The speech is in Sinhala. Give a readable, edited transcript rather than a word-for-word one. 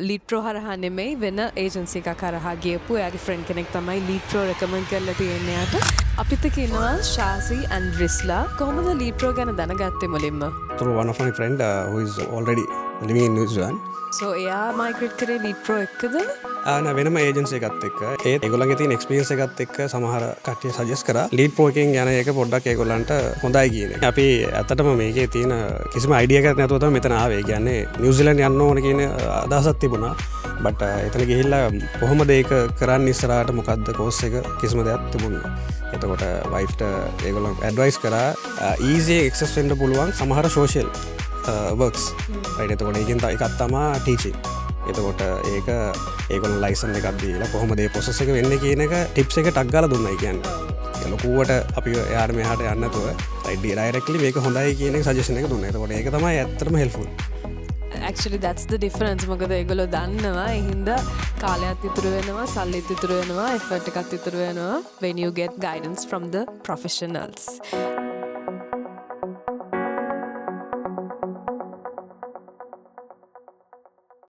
ලීඩ් ප්‍රෝ හරහා නෙමෙයි වෙන ඒජන්සි එකක් හරහා ගියපු එයාගේ ෆ්‍රෙන්ඩ් කෙනෙක් තමයි ලීඩ් ප්‍රෝ රෙකමන්ඩ් කරලා තියෙන්නේ යාට. අපිත් එක්ක ඉන්නවා ශාසි and රිස්ලා. කොහොමද ලීඩ් ප්‍රෝ ගැන දැනගත්තේ මුලින්ම? Through one of my friend who is already living in New Zealand. So එයා මයිග්‍රේට් කරේ ලීඩ් ප්‍රෝ එක්කද? වෙනම ඒජන්සි එකත් එක්ක ඒත් ඒගොල්ලන්ගේ තියෙන එක්ස්පීරියන්ස් එකත් එක්ක සමහර කට්ටිය සජෙස්ට් කරා ලීඩ් ප්‍රෝ එකෙන් යන එක පොඩ්ඩක් ඒගොල්ලන්ට හොඳයි කියන එක. අපි ඇත්තටම මේකේ තියෙන කිසිම අයිඩියා එකක් නැතුව තමයි මෙතන ආවේ. කියන්නේ නිව්සීලන්ත යන්න ඕන කියන අදහසක් තිබුණා. බට් එතන ගිහිල්ලා කොහොමද ඒක කරන්න ඉස්සරහට මොකද්ද කෝස් එක කිසිම දෙයක් තිබුණේ නැහැ. එතකොට වයිෆ්ට ඒගොල්ලන් ඇඩ්වයිස් කරා ඊසි එක්සස් වෙන්න පුළුවන් සමහර සෝෂල් වර්ක්ස්. රයිට් එතකොට ඒකෙන් එකක් තමයි ටීචින්. එතකොට ඒක ඒගොල්ලෝ ලයිසන් එකක් දීලා කොහොමද මේ ප්‍රොසෙස් එක වෙන්නේ කියන එක ටිප්ස් එක ටක් ගාලා දුන්නයි කියන්නේ. ඒ ලොකුවට අපි එයාට මෙහාට යන්න නැතුව රයිට් ඩයිරෙක්ට්ලි මේක හොඳයි කියන එක සජෙෂන් එක දුන්නා. එතකොට ඒක තමයි ඇත්තටම helpful. Actually that's the difference. මොකද ඒගොල්ලෝ දන්නවා ඒ හින්දා කාලයක් ඉතුරු වෙනවා, සල්ලිත් ඉතුරු වෙනවා, effort එකක් ඉතුරු වෙනවා when you get guidance from the professionals.